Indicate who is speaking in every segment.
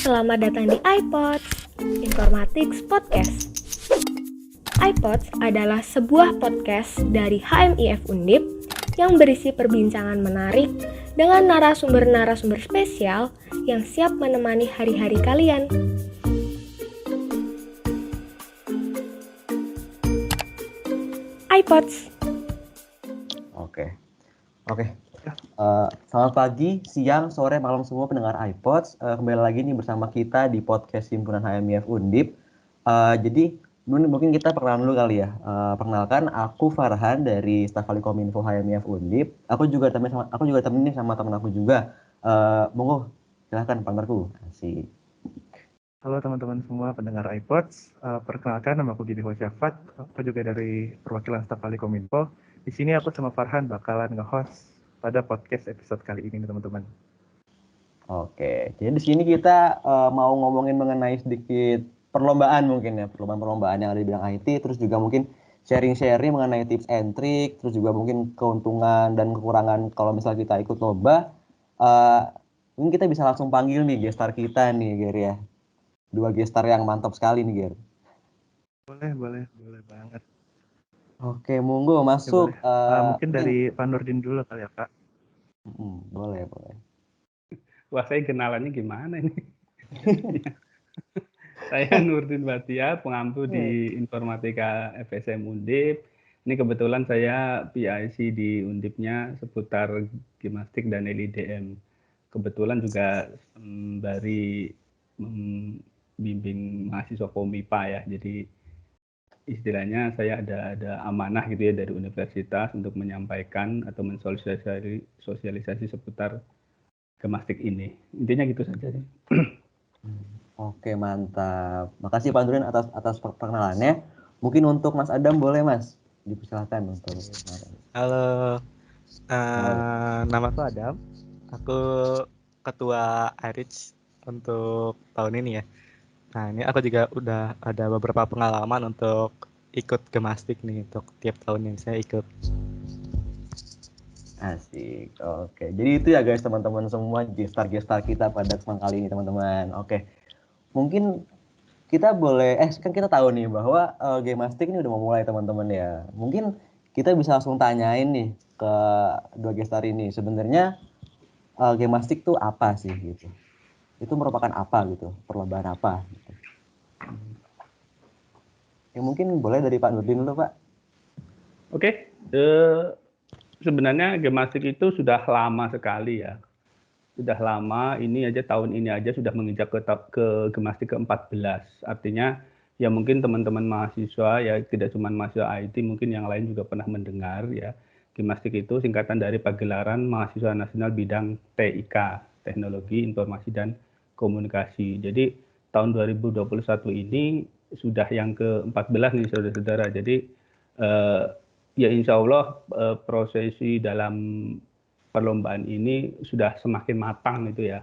Speaker 1: selamat datang di iPods, Informatics Podcast. iPods adalah sebuah podcast dari HMIF Undip yang berisi perbincangan menarik dengan narasumber-narasumber spesial yang siap menemani hari-hari kalian. iPods.
Speaker 2: Oke. Selamat pagi, siang, sore, malam semua pendengar iPods. Kembali lagi nih bersama kita di podcast Himpunan HMIF Undip. Jadi mungkin kita perkenalan dulu kali ya. Perkenalkan, aku Farhan dari staf Kominfo HMIF Undip. Aku juga temenin sama teman aku juga. Monggo, silakan partnerku. Asik.
Speaker 3: Halo teman-teman semua pendengar iPods, perkenalkan nama aku Gidi Hosyafat, aku juga dari perwakilan staf Kominfo. Di sini aku sama Farhan bakalan nge-host pada podcast episode kali ini teman-teman.
Speaker 2: Oke, jadi di sini kita mau ngomongin mengenai sedikit perlombaan mungkin ya, perlombaan yang ada di bidang IT, terus juga mungkin sharing-sharing mengenai tips and trick, terus juga mungkin keuntungan dan kekurangan kalau misalnya kita ikut lomba. Mungkin kita bisa langsung panggil nih gestar kita nih, Ger ya. Dua gestar yang mantap sekali nih, Ger.
Speaker 3: Boleh banget.
Speaker 2: Oke, monggo masuk.
Speaker 3: Mungkin dari Pak Nurdin dulu kali ya, Kak.
Speaker 2: Boleh.
Speaker 4: Wah, saya kenalannya gimana ini? Saya Nurdin Batia, pengampu di Informatika FSM Undip. Ini kebetulan saya PIC di Undipnya seputar gimnastik dan LIDM. Kebetulan juga sembari membimbing mahasiswa Komipa ya. Jadi istilahnya saya ada amanah gitu ya dari universitas untuk menyampaikan atau mensosialisasi seputar gimnastik ini. Intinya gitu saja sih.
Speaker 2: Oke, mantap. Makasih Pak Nurdin atas perkenalannya. Mungkin untuk Mas Adam boleh Mas, dipersilakan untuk.
Speaker 5: Halo, nama aku Adam. Aku ketua IRICH untuk tahun ini ya. Nah, ini aku juga udah ada beberapa pengalaman untuk ikut gimnastik nih untuk tiap tahun yang saya ikut.
Speaker 2: Asik. Oke. Jadi itu ya guys teman-teman semua gestar kita pada kesempatan kali ini teman-teman. Oke. Mungkin kita boleh kan kita tahu nih bahwa gimnastik ini udah mau mulai teman-teman ya. Mungkin kita bisa langsung tanyain nih ke dua gestar ini. Sebenarnya gimnastik tuh apa sih gitu? Itu merupakan apa gitu? Perlombaan apa gitu. Ya mungkin boleh dari Pak Nurdin dulu, Pak.
Speaker 4: Oke. Sebenarnya gimnastik itu sudah lama sekali ya. Sudah lama, tahun ini aja sudah menginjak ke gimnastik ke-14. Artinya ya mungkin teman-teman mahasiswa ya tidak cuma mahasiswa IT, mungkin yang lain juga pernah mendengar ya. Gimnastik itu singkatan dari pagelaran Mahasiswa Nasional Bidang TIK, Teknologi Informasi dan Komunikasi. Jadi tahun 2021 ini sudah yang ke-14 nih saudara-saudara. Jadi ya insya Allah prosesi dalam perlombaan ini sudah semakin matang gitu ya.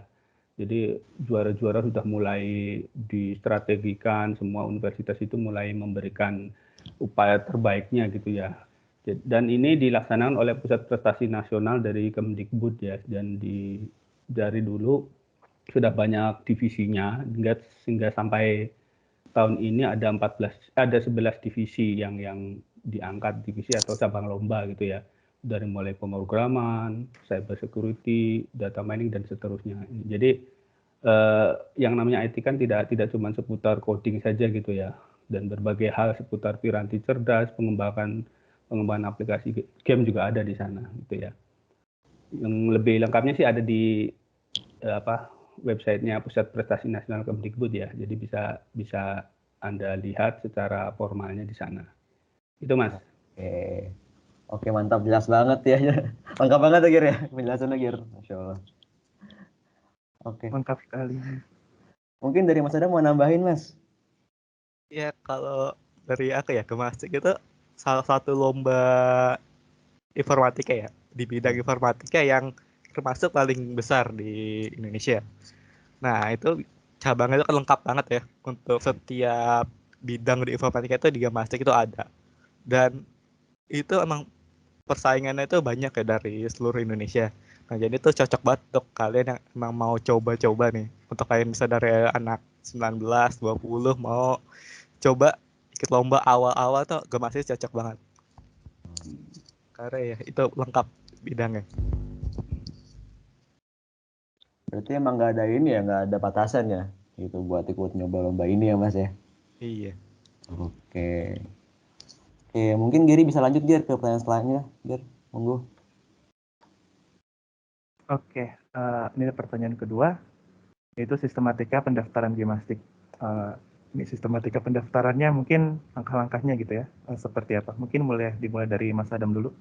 Speaker 4: Jadi juara-juara sudah mulai distrategikan, semua universitas itu mulai memberikan upaya terbaiknya gitu ya. Dan ini dilaksanakan oleh Pusat Prestasi Nasional dari Kemdikbud ya, dan dari dulu sudah banyak divisinya sehingga sampai tahun ini ada 11 divisi yang diangkat divisi atau cabang lomba gitu ya, dari mulai pemrograman, cyber security, data mining dan seterusnya. Jadi yang namanya IT kan tidak cuma seputar coding saja gitu ya, dan berbagai hal seputar piranti cerdas, pengembangan aplikasi game juga ada di sana gitu ya. Yang lebih lengkapnya sih ada di websitenya Pusat Prestasi Nasional Kemdikbud ya. Jadi bisa Anda lihat secara formalnya di sana. Itu Mas.
Speaker 2: Oke, mantap, jelas banget ya. Lengkap banget ya Gir ya, penjelasannya Gir. Masya Allah. Oke.
Speaker 3: Lengkap sekali.
Speaker 2: Mungkin dari Mas Adam mau nambahin Mas?
Speaker 5: Ya kalau dari aku ya, gimnastik itu salah satu lomba informatika ya, di bidang informatika yang termasuk paling besar di Indonesia. Nah itu cabangnya itu kan lengkap banget ya, untuk setiap bidang di informatika itu di gimnastik itu ada. Dan itu emang persaingannya itu banyak ya dari seluruh Indonesia. Nah, jadi itu cocok banget untuk kalian yang emang mau coba-coba nih. Untuk kalian bisa dari anak 19, 20 mau coba ikut lomba awal-awal tuh gemastik cocok banget. Karena ya itu lengkap bidangnya.
Speaker 2: Berarti emang nggak ada ini ya, nggak ada batasan ya, gitu buat ikut nyoba lomba ini ya Mas ya.
Speaker 5: Iya.
Speaker 2: Oke. Oke, mungkin Gary bisa lanjut Ger ke pertanyaan selanjutnya, Ger. Monggo.
Speaker 3: Oke, ini pertanyaan kedua, yaitu sistematika pendaftaran gimnastik. Ini sistematika pendaftarannya mungkin langkah-langkahnya gitu ya, seperti apa? Mungkin dimulai dari Mas Adam dulu.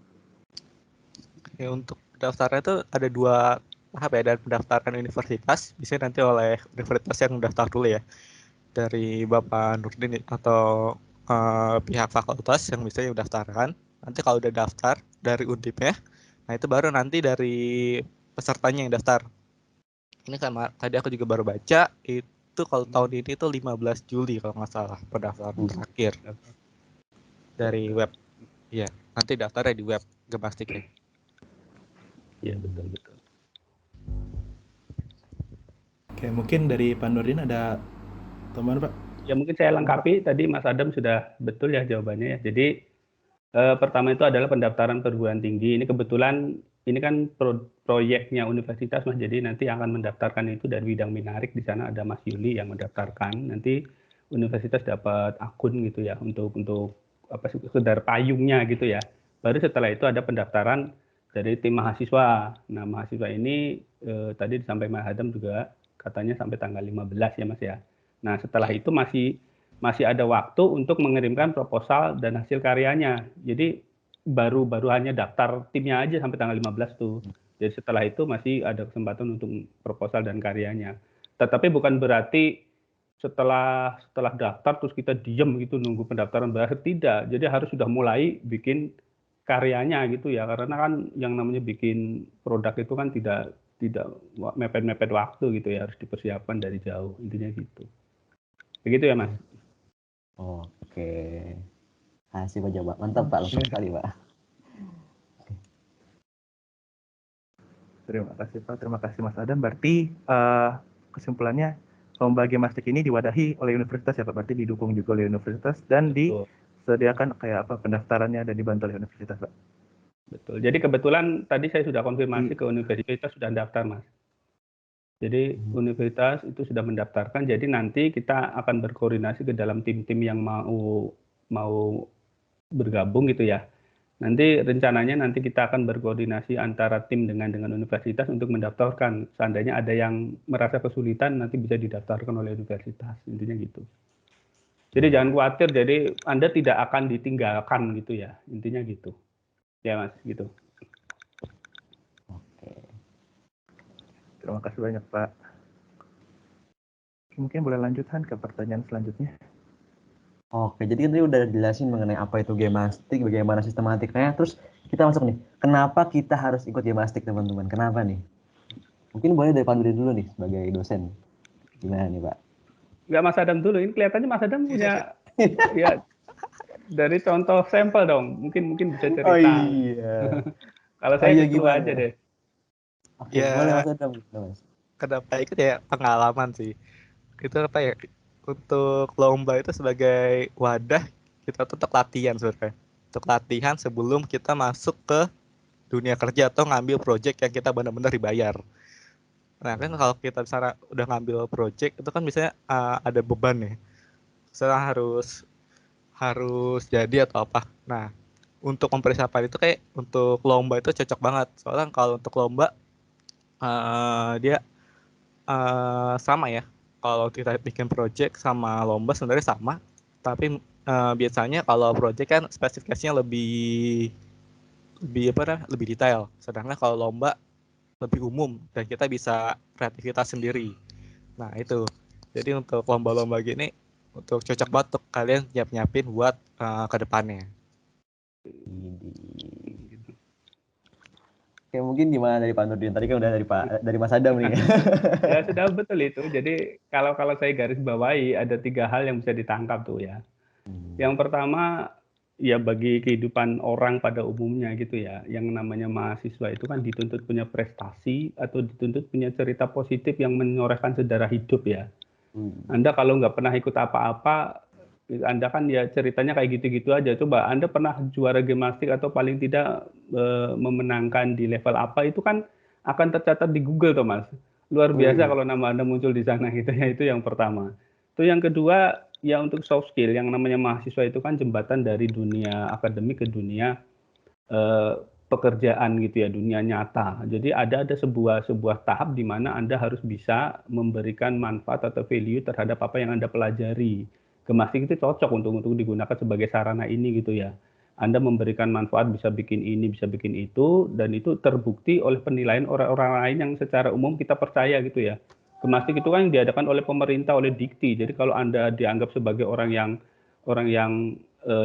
Speaker 5: Ya, untuk pendaftaran itu ada 2 tahap ya, dan pendaftaran universitas bisa nanti oleh universitas yang mendaftar dulu ya, dari Bapak Nurdin atau pihak fakultas yang bisa mendaftarkan. Nanti kalau udah daftar dari Undipnya, nah itu baru nanti dari pesertanya yang daftar. Ini kan tadi aku juga baru baca, itu kalau tahun ini itu 15 Juli kalau nggak salah pendaftaran terakhir dari web. Iya, nanti daftarnya di web Gemastik.
Speaker 4: Iya, betul.
Speaker 3: Oke, mungkin dari Pak Nurdin ada tambahan Pak?
Speaker 4: Ya mungkin saya lengkapi, tadi Mas Adam sudah betul ya jawabannya ya. Jadi pertama itu adalah pendaftaran perguruan tinggi. Ini kebetulan ini kan proyeknya universitas Mas. Jadi nanti akan mendaftarkan itu dari bidang minarik. Di sana ada Mas Yuli yang mendaftarkan. Nanti universitas dapat akun gitu ya untuk apa sih, sekedar payungnya gitu ya. Baru setelah itu ada pendaftaran dari tim mahasiswa. Nah, mahasiswa ini tadi disampaikan Mas Adam juga katanya sampai tanggal 15 ya Mas ya. Nah, setelah itu masih ada waktu untuk mengirimkan proposal dan hasil karyanya. Jadi baru hanya daftar timnya aja sampai tanggal 15 tuh. Jadi setelah itu masih ada kesempatan untuk proposal dan karyanya. Tetapi bukan berarti setelah daftar terus kita diam gitu nunggu pendaftaran berakhir, tidak. Jadi harus sudah mulai bikin karyanya gitu ya. Karena kan yang namanya bikin produk itu kan tidak mepet-mepet waktu gitu ya, harus dipersiapkan dari jauh. Intinya gitu. Begitu ya, Mas?
Speaker 2: Oke. Kasih Pak jawab. Mantap Pak, lengkap sekali Pak.
Speaker 3: Terima kasih Pak, terima kasih Mas Adam. Berarti kesimpulannya lomba Gemastik ini diwadahi oleh universitas ya Pak, berarti didukung juga oleh universitas dan disediakan kayak apa pendaftarannya dan dibantu oleh universitas Pak.
Speaker 4: Betul. Jadi kebetulan tadi saya sudah konfirmasi ke universitas sudah daftar Mas. Jadi universitas itu sudah mendaftarkan. Jadi nanti kita akan berkoordinasi ke dalam tim-tim yang mau bergabung gitu ya. Nanti rencananya nanti kita akan berkoordinasi antara tim dengan universitas untuk mendaftarkan. Seandainya ada yang merasa kesulitan nanti bisa didaftarkan oleh universitas. Intinya gitu. Jadi jangan khawatir. Jadi Anda tidak akan ditinggalkan gitu ya. Intinya gitu. Ya Mas, gitu.
Speaker 2: Oke.
Speaker 3: Terima kasih banyak Pak. Mungkin boleh lanjutkan ke pertanyaan selanjutnya.
Speaker 2: Oke, jadi kan tadi udah jelasin mengenai apa itu Gemastik, bagaimana sistematikanya. Terus kita masuk nih, kenapa kita harus ikut Gemastik teman-teman? Kenapa nih? Mungkin boleh dari Pak Nurdin dulu nih sebagai dosen. Gimana nih Pak?
Speaker 4: Enggak Mas Adam dulu. Ini kelihatannya Mas Adam punya ya dari contoh sampel dong. Mungkin bisa cerita.
Speaker 2: Oh iya.
Speaker 4: Kalau saya gitu aja deh.
Speaker 2: Oke,
Speaker 5: Ya,
Speaker 2: boleh Mas Adam. Mas.
Speaker 5: kenapa ikut ya pengalaman sih. Itu apa ya? Untuk lomba itu sebagai wadah kita tetap latihan sebenarnya. Untuk latihan sebelum kita masuk ke dunia kerja atau ngambil project yang kita benar-benar dibayar. Nah kan kalau kita misalnya udah ngambil project itu kan misalnya ada beban nih. Misalnya harus jadi atau apa. Nah untuk mempersiapkan itu kayak untuk lomba itu cocok banget. Soalnya kalau untuk lomba dia sama ya. Kalau kita bikin project sama lomba sebenarnya sama, tapi biasanya kalau project kan spesifikasinya lebih detail. Sedangkan kalau lomba lebih umum dan kita bisa kreativitas sendiri. Nah itu. Jadi untuk lomba-lomba gini untuk cocok banget untuk kalian nyiapin buat ke depannya.
Speaker 2: Oke, mungkin gimana dari Pak Nurdin? Tadi kan udah dari Mas Adam nih.
Speaker 4: Ya sudah betul itu. Jadi kalau saya garis bawahi ada 3 hal yang bisa ditangkap tuh ya. Yang pertama ya bagi kehidupan orang pada umumnya gitu ya, yang namanya mahasiswa itu kan dituntut punya prestasi atau dituntut punya cerita positif yang menorehkan sejarah hidup ya. Anda kalau nggak pernah ikut apa-apa, Anda kan ya ceritanya kayak gitu-gitu aja. Coba Anda pernah juara gimnastik atau paling tidak memenangkan di level apa, itu kan akan tercatat di Google tuh Mas. Luar biasa kalau nama Anda muncul di sana gitu ya, itu yang pertama. Itu yang kedua, ya untuk soft skill, yang namanya mahasiswa itu kan jembatan dari dunia akademik ke dunia eh, pekerjaan gitu ya, dunia nyata. Jadi ada sebuah tahap di mana Anda harus bisa memberikan manfaat atau value terhadap apa yang Anda pelajari. Gemastik itu cocok untuk digunakan sebagai sarana ini gitu ya. Anda memberikan manfaat, bisa bikin ini, bisa bikin itu, dan itu terbukti oleh penilaian orang-orang lain yang secara umum kita percaya gitu ya. Gemastik itu kan diadakan oleh pemerintah, oleh Dikti. Jadi kalau Anda dianggap sebagai orang yang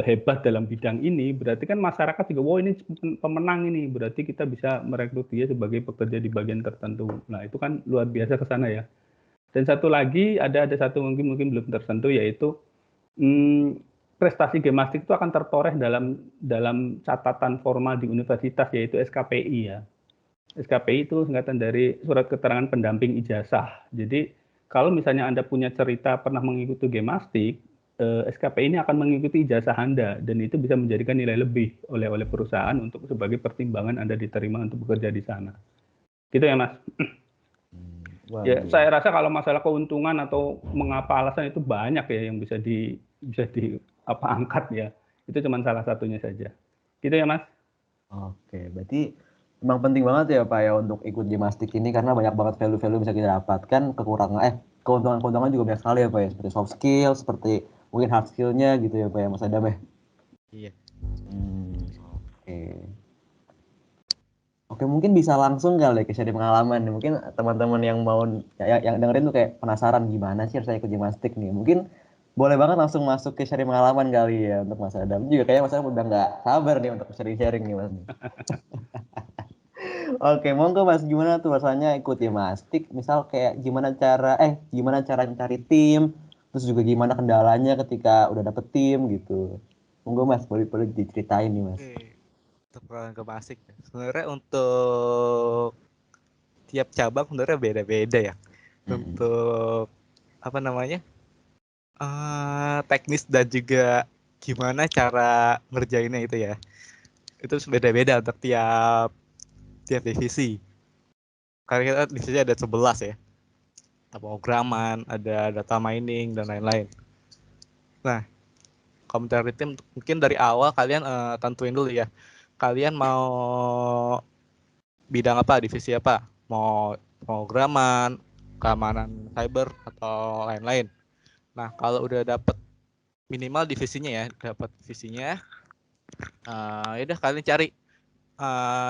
Speaker 4: hebat dalam bidang ini, berarti kan masyarakat juga, wow ini pemenang ini, berarti kita bisa merekrut dia sebagai pekerja di bagian tertentu. Nah itu kan luar biasa ke sana ya. Dan satu lagi, ada satu mungkin belum tersentuh, yaitu prestasi gemastik itu akan tertoreh dalam catatan formal di universitas, yaitu SKPI ya. SKPI itu singkatan dari Surat Keterangan Pendamping Ijazah. Jadi kalau misalnya Anda punya cerita pernah mengikuti gemastik, SKPI ini akan mengikuti ijazah Anda, dan itu bisa menjadikan nilai lebih oleh perusahaan untuk sebagai pertimbangan Anda diterima untuk bekerja di sana. Gitu ya Mas. Ya, saya rasa kalau masalah keuntungan atau mengapa alasan itu banyak ya yang bisa di angkat ya. Itu cuma salah satunya saja. Gitu ya Mas.
Speaker 2: Oke, berarti memang penting banget ya Pak ya untuk ikut gimnastik ini karena banyak banget value-value bisa kita dapatkan, keuntungan-keuntungan juga banyak sekali ya Pak ya, seperti soft skill, seperti mungkin hard skill-nya gitu ya Pak ya Mas Adam ya.
Speaker 5: Iya.
Speaker 2: Oke. Oke, mungkin bisa langsung kali ya sharing pengalaman nih. Mungkin teman-teman yang mau yang dengerin tuh kayak penasaran gimana sih rasanya ikut gimnastik nih. Mungkin boleh banget langsung masuk ke sharing pengalaman kali ya untuk Mas Adam. Juga kayaknya Mas Adam udah nggak sabar nih untuk sharing-sharing nih Mas. Oke, monggo Mas, gimana tuh rasanya ikut gimnastik? Misal kayak gimana cara mencari tim, terus juga gimana kendalanya ketika udah dapet tim gitu. Monggo Mas, boleh diceritain nih Mas.
Speaker 5: Oke. Untuk program gemastik, sebenarnya untuk tiap cabang sebenarnya beda-beda ya. Untuk apa namanya? Teknis dan juga gimana cara ngerjainnya itu ya. Itu beda-beda untuk tiap divisi. Karena kita divisi ada 11 ya. Ada pemrograman, ada data mining dan lain-lain. Nah, kalau mencari tim mungkin dari awal kalian tentuin dulu ya. Kalian mau bidang apa, divisi apa? Mau pemrograman, keamanan cyber atau lain-lain. Nah, kalau udah dapet minimal divisinya ya, ya udah kalian cari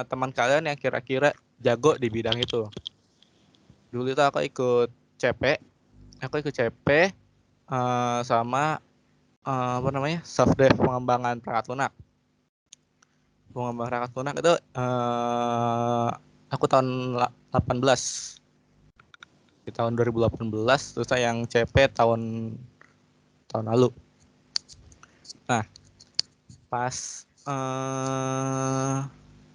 Speaker 5: teman kalian yang kira-kira jago di bidang itu. Dulu itu aku ikut CP sama soft dev pengembangan perangkat lunak. Pengembangan perangkat lunak itu aku tahun 18 di tahun 2018, terus yang CP tahun lalu. Nah, pas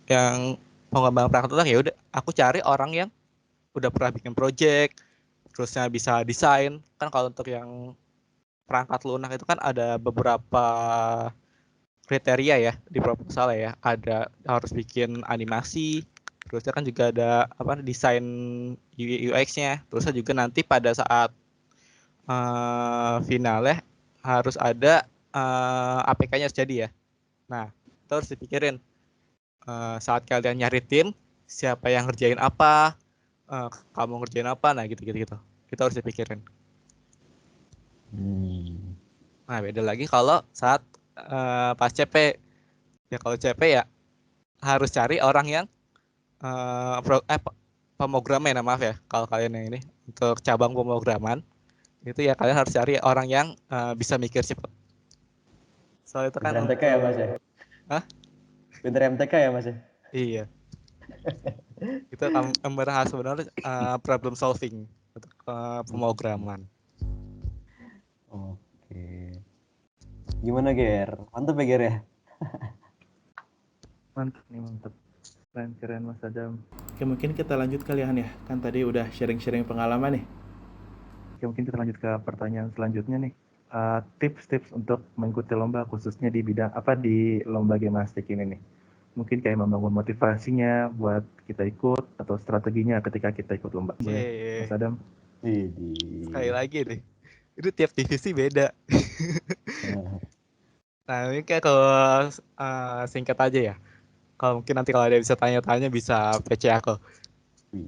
Speaker 5: yang pengembangan perangkat lunak ya udah aku cari orang yang udah pernah bikin project, terusnya bisa desain. Kan kalau untuk yang perangkat lunak itu kan ada beberapa kriteria ya di proposal ya. Ada harus bikin animasi, terusnya kan juga ada desain UI UX-nya. Terusnya juga nanti pada saat finalnya harus ada APK-nya harus jadi ya. Nah, itu harus dipikirin saat kalian nyari tim, siapa yang ngerjain apa, kamu ngerjain apa, nah gitu. Kita harus dipikirin. Nah, beda lagi kalau saat pas CP. Ya kalau CP ya harus cari orang yang pemrograman, maaf ya kalau kalian yang ini untuk cabang pemrograman itu ya kalian harus cari orang yang bisa mikir cepat. Soal itu kan
Speaker 2: Pinter MTK ya Mas ya?
Speaker 5: Hah?
Speaker 2: Pinter MTK ya Mas ya?
Speaker 5: Iya. Itu membahas sebenarnya problem solving untuk pemrograman.
Speaker 2: Oke. Gimana Ger? Mantap ya Ger ya?
Speaker 3: Mantap nih, mantap. Keren Mas Adam. Oke, mungkin kita lanjut kalian ya. Kan tadi udah sharing-sharing pengalaman nih. Oke, mungkin kita lanjut ke pertanyaan selanjutnya nih. Tips-tips untuk mengikuti lomba khususnya di bidang apa di lomba gimnastik ini nih. Mungkin kayak membangun motivasinya buat kita ikut atau strateginya ketika kita ikut lomba. Boleh, Mas Adam?
Speaker 5: Sekali lagi nih, itu tiap divisi beda. Nah, ini kayak kalau singkat aja ya. Kalau mungkin nanti kalau ada yang bisa tanya-tanya bisa PC aku.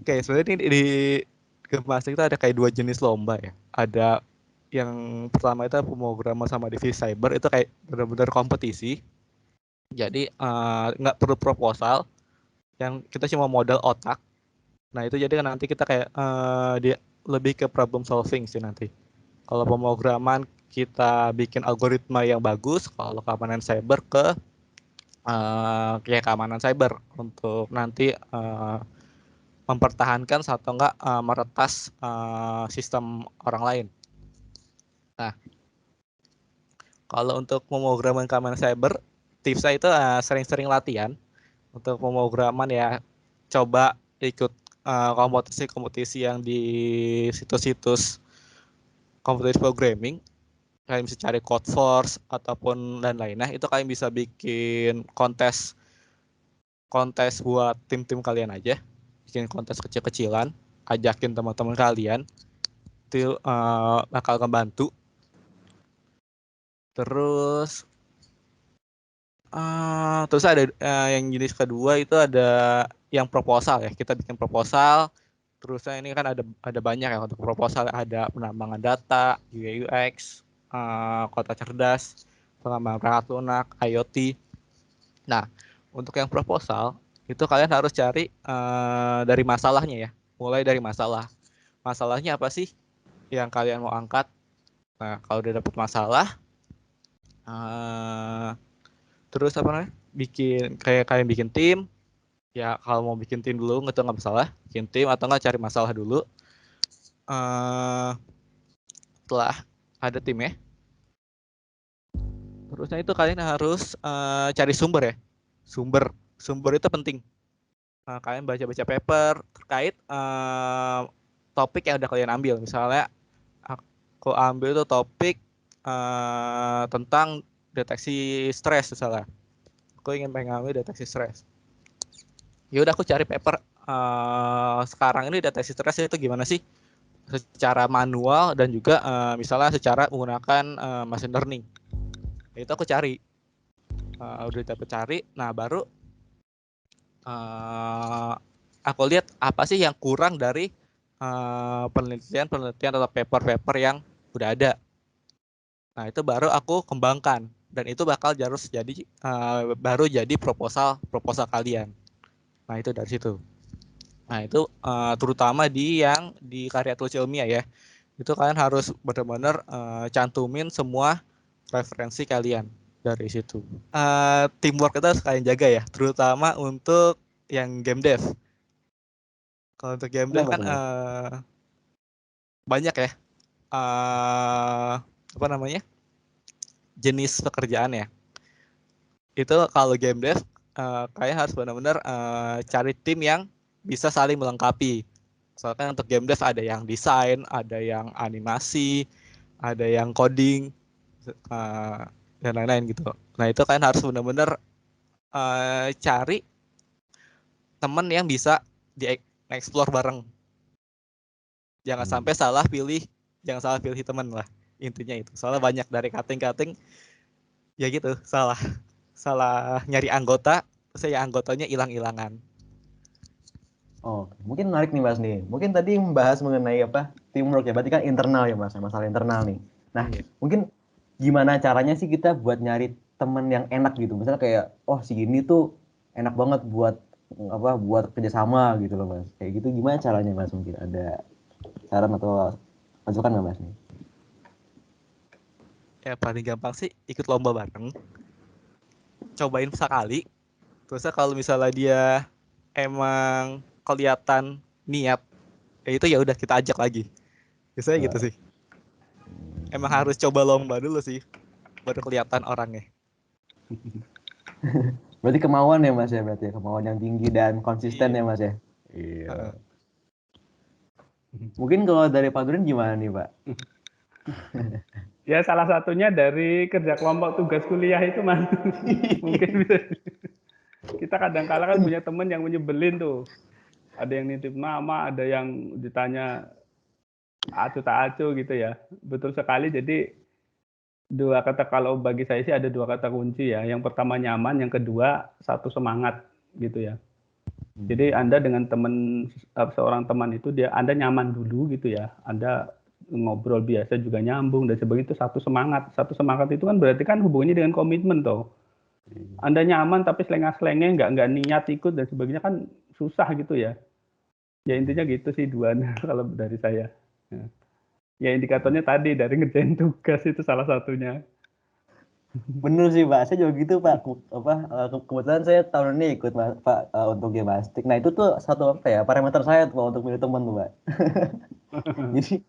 Speaker 5: Oke, sebenarnya ini di gimnastik itu ada kayak 2 jenis lomba ya. Ada yang pertama itu pemrograman sama divisi cyber, itu kayak benar-benar kompetisi. Jadi nggak perlu proposal, yang kita cuma modal otak. Nah itu jadi kan nanti kita kayak dia lebih ke problem solving sih nanti. Kalau pemrograman kita bikin algoritma yang bagus, kalau keamanan cyber ke kayak keamanan cyber untuk nanti mempertahankan atau enggak meretas sistem orang lain. Nah, kalau untuk pemrograman keamanan cyber, tipsnya itu sering-sering latihan. Untuk pemrograman ya coba ikut kompetisi-kompetisi yang di situs-situs kompetisi programming. Kalian bisa cari Codeforce ataupun dan lainnya. Itu kalian bisa bikin kontes buat tim-tim kalian aja. Bikin kontes kecil-kecilan, ajakin teman-teman kalian. Itu bakal membantu. Terus ada yang jenis kedua itu ada yang proposal ya. Kita bikin proposal. Terusnya ini kan ada banyak ya untuk proposal, ada penambangan data, UI UX, kota cerdas, pengembangan perangkat lunak, IoT. Nah, untuk yang proposal itu kalian harus cari dari masalahnya ya. Mulai dari masalah. Masalahnya apa sih yang kalian mau angkat? Nah, kalau udah dapat masalah, terus apa namanya? Kalian bikin tim. Ya kalau mau bikin tim dulu nggak masalah, bikin tim atau nggak cari masalah dulu. Setelah ada tim ya, terusnya itu kalian harus cari sumber ya. Sumber itu penting. Kalian baca-baca paper terkait topik yang udah kalian ambil. Misalnya aku ambil itu topik tentang deteksi stres misalnya. Aku ingin mengambil deteksi stres. Ya udah aku cari paper sekarang ini deteksi stres itu gimana sih secara manual dan juga misalnya secara menggunakan machine learning. Itu aku cari. Udah dapat cari, nah baru aku lihat apa sih yang kurang dari penelitian atau paper-paper yang udah ada. Nah itu baru aku kembangkan dan itu bakal baru jadi proposal kalian. Nah itu dari situ. Nah itu terutama di karya tulis ilmiah ya. Itu kalian harus benar-benar cantumin semua referensi kalian dari situ. Teamwork itu harus kalian jaga ya, terutama untuk yang game dev. Kalau untuk game dev kan banyak ya apa namanya jenis pekerjaan ya. Itu kalau game dev kalian harus benar-benar cari tim yang bisa saling melengkapi. Soalnya untuk game dev ada yang desain, ada yang animasi, ada yang coding, dan lain-lain gitu. Nah itu kalian harus benar-benar cari teman yang bisa di-explore bareng. Jangan sampai salah pilih teman lah. Intinya itu. Soalnya banyak dari cutting ya gitu, salah nyari anggota, terus ya anggotanya hilang-hilangan.
Speaker 2: Oh, mungkin menarik nih Mas nih. Mungkin tadi membahas mengenai teamwork ya, berarti kan internal ya Mas, masalah internal nih. Nah, mungkin gimana caranya sih kita buat nyari teman yang enak gitu. Misalnya kayak, si gini tuh enak banget buat kerjasama gitu loh Mas. Kayak gitu gimana caranya Mas? Mungkin ada saran atau masukan nggak Mas nih?
Speaker 5: Ya paling gampang sih ikut lomba bareng. Cobain sekali. Terusnya kalau misalnya dia emang kelihatan niat, itu ya udah kita ajak lagi. Biasanya gitu sih. Emang harus coba lomba dulu sih, baru kelihatan orangnya.
Speaker 2: Berarti kemauan ya Mas ya, berarti ya, kemauan yang tinggi dan konsisten ya
Speaker 5: Iya.
Speaker 2: Mas ya. Iya.
Speaker 5: Heeh.
Speaker 2: Mungkin kalau dari Pak Durin gimana nih Pak?
Speaker 4: Ya salah satunya dari kerja kelompok tugas kuliah itu Mas. Mungkin bisa. Kita kadang-kala kan punya temen yang menyebelin tuh. Ada yang nitip nama, ada yang ditanya acu tak acu gitu ya. Betul sekali. Jadi dua kata, kalau bagi saya sih ada dua kata kunci ya. Yang pertama nyaman, yang kedua satu semangat gitu ya. Jadi Anda dengan seorang teman itu Anda nyaman dulu gitu ya. Anda ngobrol biasa juga nyambung dan sebagainya, itu satu semangat. Satu semangat itu kan berarti kan hubungannya dengan komitmen toh. Anda nyaman tapi selengah-selengeh, nggak niat ikut dan sebagainya kan susah gitu ya. Ya intinya gitu sih dua kalau dari saya. Ya indikatornya tadi dari ngerjain tugas itu salah satunya.
Speaker 2: Bener sih Pak, saya juga gitu Pak. Kebetulan saya tahun ini ikut Pak untuk Gemastik. Nah itu tuh satu apa ya, parameter saya tuh Pak untuk milih teman tuh Pak. Jadi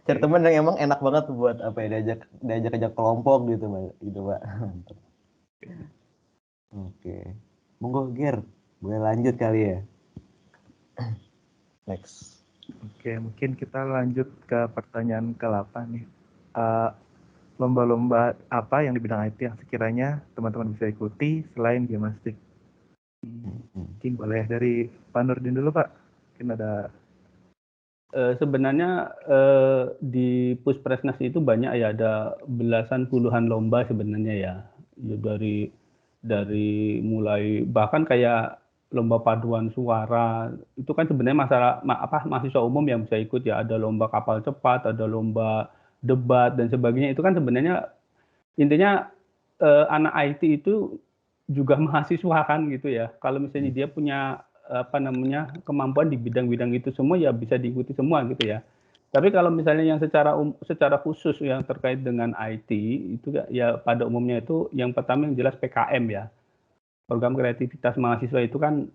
Speaker 2: cari teman yang emang enak banget tuh buat apa ya, diajak kelompok gitu Pak. Gitu Pak. Oke. Monggo Ger, boleh lanjut kali ya. Next.
Speaker 3: Oke, mungkin kita lanjut ke pertanyaan ke-8 nih. Lomba-lomba apa yang di bidang IT yang sekiranya teman-teman bisa ikuti selain Gemastik? Mungkin boleh dari Pak Nurdin dulu Pak. Mungkin ada
Speaker 4: Sebenarnya di Puspresnas itu banyak ya, ada belasan puluhan lomba sebenarnya ya. Ya dari mulai bahkan kayak lomba paduan suara itu kan sebenarnya mahasiswa umum yang bisa ikut ya. Ada lomba kapal cepat, ada lomba debat dan sebagainya. Itu kan sebenarnya intinya anak IT itu juga mahasiswa kan gitu ya. Kalau misalnya dia punya kemampuan di bidang-bidang itu semua ya bisa diikuti semua gitu ya. Tapi kalau misalnya yang secara khusus yang terkait dengan IT itu ya pada umumnya itu yang pertama yang jelas PKM ya. Program kreativitas mahasiswa itu kan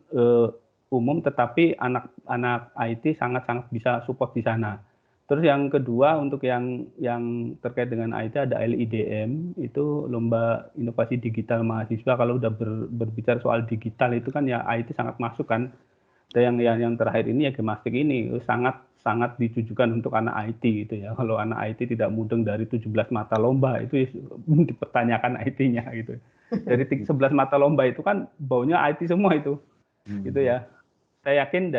Speaker 4: umum, tetapi anak-anak IT sangat-sangat bisa support di sana. Terus yang kedua untuk yang terkait dengan IT ada LIDM, itu lomba inovasi digital mahasiswa. Kalau udah berbicara soal digital itu kan ya IT sangat masuk kan. Dan yang terakhir ini ya Gemastik ini sangat ditujukan untuk anak IT gitu ya. Kalau anak IT tidak mudeng dari 17 mata lomba itu dipertanyakan IT-nya gitu. Dari 11 mata lomba itu kan baunya IT semua itu. Gitu ya. Saya yakin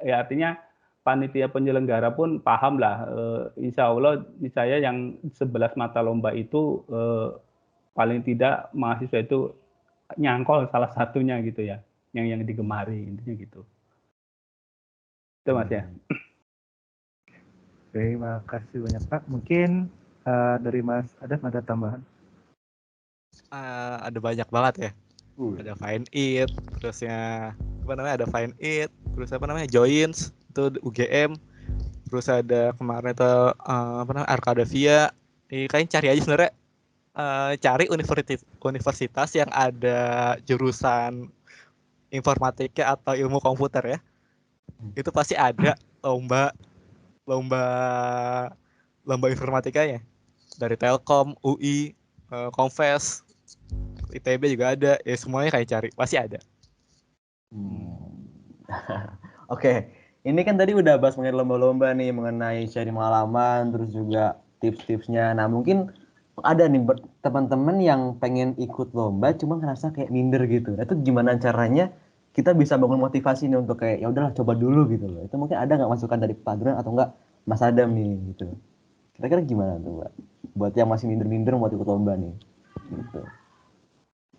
Speaker 4: ya artinya panitia penyelenggara pun paham lah. Insya Allah saya yang 11 mata lomba itu paling tidak mahasiswa itu nyangkol salah satunya gitu ya. Yang digemari intinya gitu. Itu Mas ya.
Speaker 3: Terima kasih banyak Pak. Mungkin dari Mas Adam ada tambahan?
Speaker 5: Ada banyak banget ya. Ada Find It, terusnya ada Find It, terus Joins itu UGM, terus ada kemarin itu Arcadavia. Kalian cari aja sebenarnya, cari universitas yang ada jurusan informatika atau ilmu komputer ya. Itu pasti ada lomba informatikanya dari Telkom, UI, Komves, ITB juga ada. Ya semuanya kayak cari, pasti ada.
Speaker 2: Oke, ini kan tadi udah bahas mengenai lomba-lomba nih, mengenai sharing pengalaman, terus juga tips-tipsnya. Nah mungkin ada nih teman-teman yang pengen ikut lomba, cuma ngerasa kayak minder gitu. Nah, itu gimana caranya kita bisa bangun motivasi nih untuk kayak ya udahlah coba dulu gitu loh. Itu mungkin ada nggak masukan dari Pak Duran atau enggak Mas Adam nih gitu. Kira-kira gimana tuh Mbak? Buat yang masih minder-minder mau ikut lomba nih. Gitu.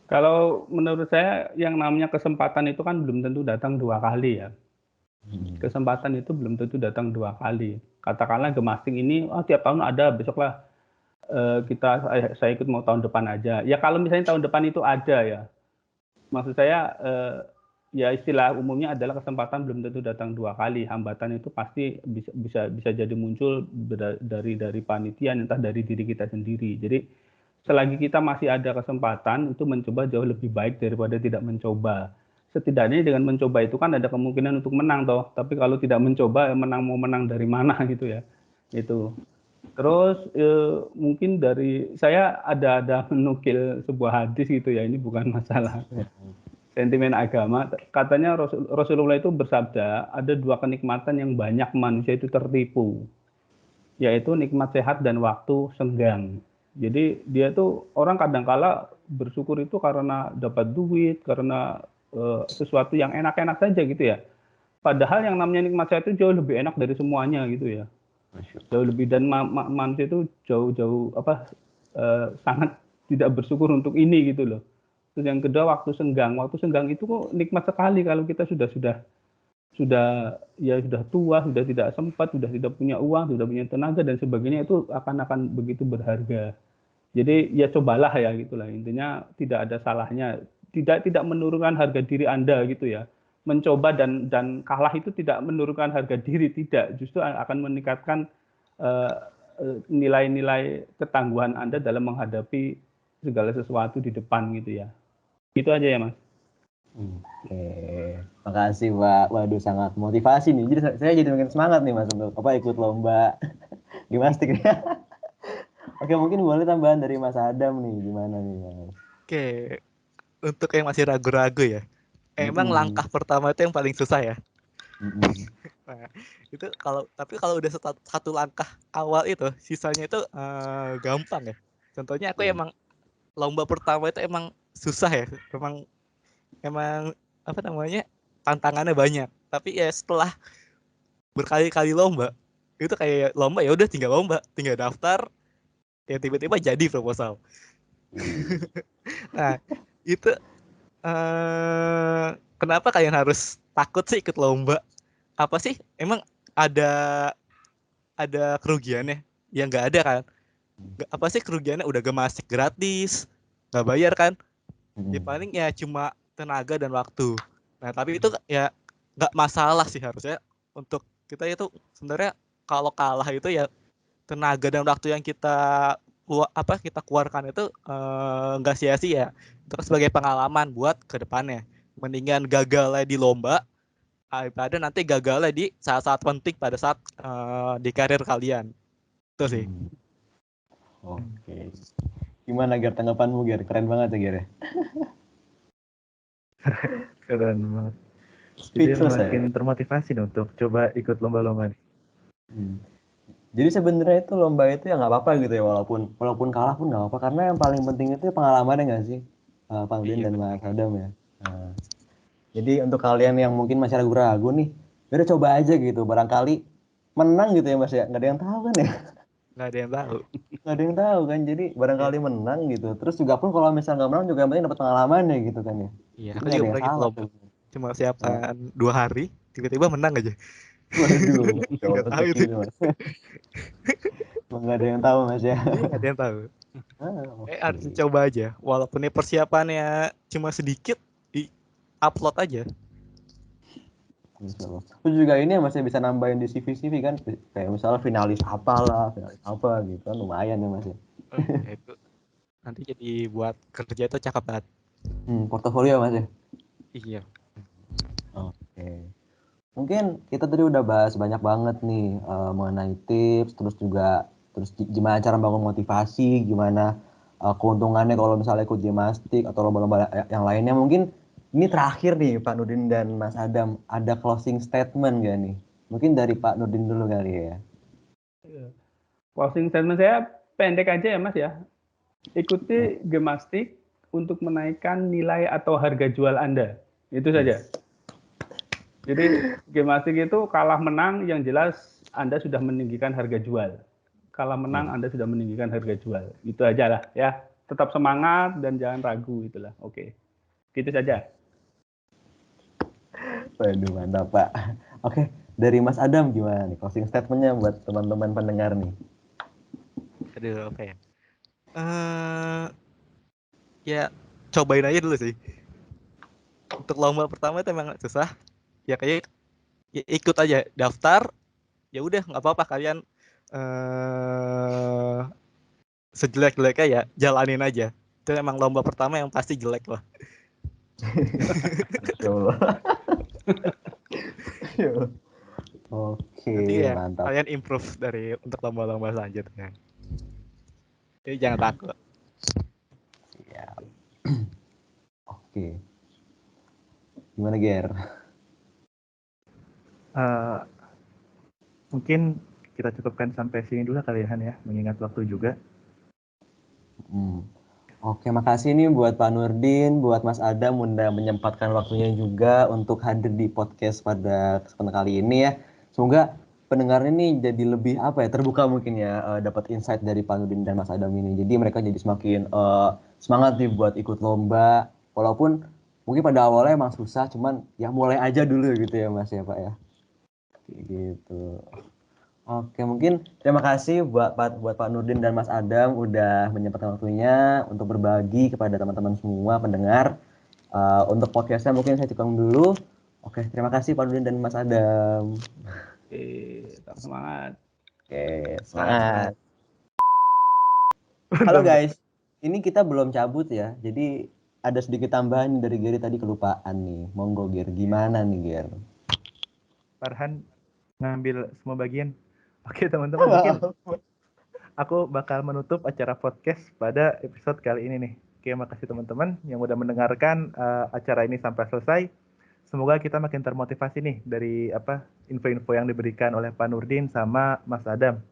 Speaker 4: Kalau menurut saya yang namanya kesempatan itu kan belum tentu datang 2 kali ya. Kesempatan itu belum tentu datang 2 kali. Katakanlah Gemastik ini tiap tahun ada, besoklah saya ikut mau tahun depan aja. Ya kalau misalnya tahun depan itu ada ya. Maksud saya ya istilah umumnya adalah kesempatan belum tentu datang 2 kali. Hambatan itu pasti bisa jadi muncul dari panitia, entah dari diri kita sendiri. Jadi selagi kita masih ada kesempatan itu mencoba jauh lebih baik daripada tidak mencoba. Setidaknya dengan mencoba itu kan ada kemungkinan untuk menang toh. Tapi kalau tidak mencoba mau menang dari mana gitu ya. Itu. Terus mungkin dari saya ada menukil sebuah hadis gitu ya, ini bukan masalah sentimen agama. Katanya Rasulullah itu bersabda, ada dua kenikmatan yang banyak manusia itu tertipu, yaitu nikmat sehat dan waktu senggang. Jadi dia tuh orang kadangkala bersyukur itu karena dapat duit, karena sesuatu yang enak-enak saja gitu ya. Padahal yang namanya nikmat sehat itu jauh lebih enak dari semuanya gitu ya. Jauh lebih, dan manusia itu jauh sangat tidak bersyukur untuk ini gitu loh. Terus yang kedua waktu senggang itu kok nikmat sekali kalau kita sudah tua, sudah tidak sempat, sudah tidak punya uang, sudah punya tenaga dan sebagainya, itu akan begitu berharga. Jadi ya cobalah ya gitulah, intinya tidak ada salahnya, tidak menurunkan harga diri Anda gitu ya. Mencoba dan kalah itu tidak menurunkan harga diri, tidak, justru akan meningkatkan nilai-nilai ketangguhan Anda dalam menghadapi segala sesuatu di depan gitu ya. Itu aja ya Mas.
Speaker 2: Oke, makasih Pak. Waduh, sangat motivasi nih. Jadi saya jadi makin semangat nih Mas untuk ikut lomba gimnastik. Oke, mungkin boleh tambahan dari Mas Adam nih, gimana nih Mas?
Speaker 5: Oke, untuk yang masih ragu-ragu ya, emang langkah pertama itu yang paling susah ya. Nah, itu kalau udah satu langkah awal itu, sisanya itu gampang ya. Contohnya aku emang lomba pertama itu emang susah ya, emang apa namanya, tantangannya banyak. Tapi ya setelah berkali-kali lomba, itu kayak lomba ya udah tinggal daftar, ya tiba-tiba jadi proposal. Nah itu kenapa kalian harus takut sih ikut lomba? Apa sih emang ada kerugiannya? Ya nggak ada kan? Apa sih kerugiannya? Udah gemastik gratis, nggak bayar kan? Ya paling ya cuma tenaga dan waktu. Nah tapi itu ya nggak masalah sih harusnya. Untuk kita itu sebenarnya kalau kalah itu ya tenaga dan waktu yang kita keluarkan itu nggak sia-sia. Itu sebagai pengalaman buat ke depannya. Mendingan gagalnya di lomba daripada nanti gagalnya di saat-saat penting pada saat di karir kalian. Itu sih.
Speaker 2: Oke. Gimana Ger, tanggapanmu Ger? Keren banget ya Ger.
Speaker 3: Keren banget. Jadi
Speaker 2: Speechless
Speaker 3: makin termotivasi nih untuk coba ikut lomba-lomba nih.
Speaker 2: Jadi sebenarnya itu lomba itu ya nggak apa-apa gitu ya, walaupun kalah pun nggak apa-apa, karena yang paling penting itu pengalamannya nggak sih, Pak Udin dan Mas Adam ya. Nah, jadi untuk kalian yang mungkin masih ragu-ragu nih, udah coba aja gitu, barangkali menang gitu ya Mas ya, nggak ada yang tahu kan ya.
Speaker 5: Nggak ada yang tahu.
Speaker 2: Nggak ada yang tahu kan, jadi barangkali menang gitu. Terus juga pun kalau misalnya nggak menang juga yang penting dapat pengalamannya gitu kan ya.
Speaker 5: Iya,
Speaker 2: Jadi
Speaker 5: aku
Speaker 2: nggak
Speaker 5: juga
Speaker 2: ada yang
Speaker 5: pernah ikut
Speaker 2: salah
Speaker 5: lomba.
Speaker 2: tuh.
Speaker 5: Cuma siapkan 2 hari, tiba-tiba menang aja.
Speaker 2: Waduh,
Speaker 5: Nggak tahu itu.
Speaker 2: Mas. Nggak ada yang tahu Mas ya.
Speaker 5: Iya, nggak ada yang tahu. Harus coba aja. Walaupun persiapannya cuma sedikit, di-upload aja.
Speaker 2: Terus juga ini masih bisa nambahin di CV kan, kayak misalnya finalis apa gitu kan, lumayan ya Mas ya.
Speaker 5: Itu nanti jadi buat kerja itu cakep banget.
Speaker 2: Portofolio Mas ya.
Speaker 5: Iya.
Speaker 2: Oke. Mungkin kita tadi udah bahas banyak banget nih mengenai tips, terus gimana cara bangun motivasi, gimana keuntungannya kalau misalnya ikut gimnastik atau lomba-lomba yang lainnya. Mungkin ini terakhir nih Pak Nurdin dan Mas Adam, ada closing statement gak nih? Mungkin dari Pak Nurdin dulu kali ya.
Speaker 4: Closing statement saya pendek aja ya Mas ya. Ikuti gimnastik untuk menaikkan nilai atau harga jual Anda. Itu saja. Jadi gimnastik itu kalah menang yang jelas Anda sudah meninggikan harga jual. Kalah menang Anda sudah meninggikan harga jual. Itu aja lah ya. Tetap semangat dan jangan ragu itulah. Oke. Gitu saja.
Speaker 2: Waduh, mantap Pak. Oke, dari Mas Adam gimana nih closing statement-nya buat teman-teman pendengar nih?
Speaker 5: Aduh, apa ya? Ya cobain aja dulu sih. Untuk lomba pertama itu emang susah. Ya kayak ya ikut aja, daftar. Ya udah nggak apa-apa kalian sejelek-jeleknya ya jalanin aja. Itu emang lomba pertama yang pasti jelek lah.
Speaker 2: Ya Allah. Oke,
Speaker 5: Nanti ya
Speaker 2: mantap.
Speaker 5: kalian improve untuk lomba-lomba selanjutnya. Jadi jangan takut.
Speaker 2: Ya. Oke. Gimana, Ger?
Speaker 3: Eh, mungkin kita cukupkan sampai sini dulu kali ya Han ya, mengingat waktu juga.
Speaker 2: Oke, makasih nih buat Pak Nurdin, buat Mas Adam udah menyempatkan waktunya juga untuk hadir di podcast pada kesempatan kali ini ya. Semoga pendengarnya nih jadi lebih terbuka mungkin ya, dapat insight dari Pak Nurdin dan Mas Adam ini. Jadi mereka jadi semakin semangat nih buat ikut lomba. Walaupun mungkin pada awalnya emang susah, cuman ya mulai aja dulu gitu ya Mas ya Pak ya. Kayak gitu. Oke, mungkin terima kasih buat Pak Nurdin dan Mas Adam udah menyempatkan waktunya untuk berbagi kepada teman-teman semua pendengar. Untuk podcastnya mungkin saya cukupkan dulu. Oke, terima kasih Pak Nurdin dan Mas Adam.
Speaker 4: Oke, tetap semangat.
Speaker 2: Oke,
Speaker 5: Semangat.
Speaker 2: semangat. Halo guys, ini kita belum cabut ya. Jadi ada sedikit tambahan dari Gary tadi kelupaan nih. Monggo Ger, gimana nih Ger?
Speaker 3: Farhan ngambil semua bagian. Oke teman-teman, mungkin aku bakal menutup acara podcast pada episode kali ini nih. Oke, makasih teman-teman yang udah mendengarkan acara ini sampai selesai. Semoga kita makin termotivasi nih dari info-info yang diberikan oleh Pak Nurdin sama Mas Adam.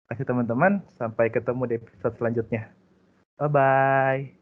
Speaker 3: Kasih teman-teman, sampai ketemu di episode selanjutnya. Bye-bye.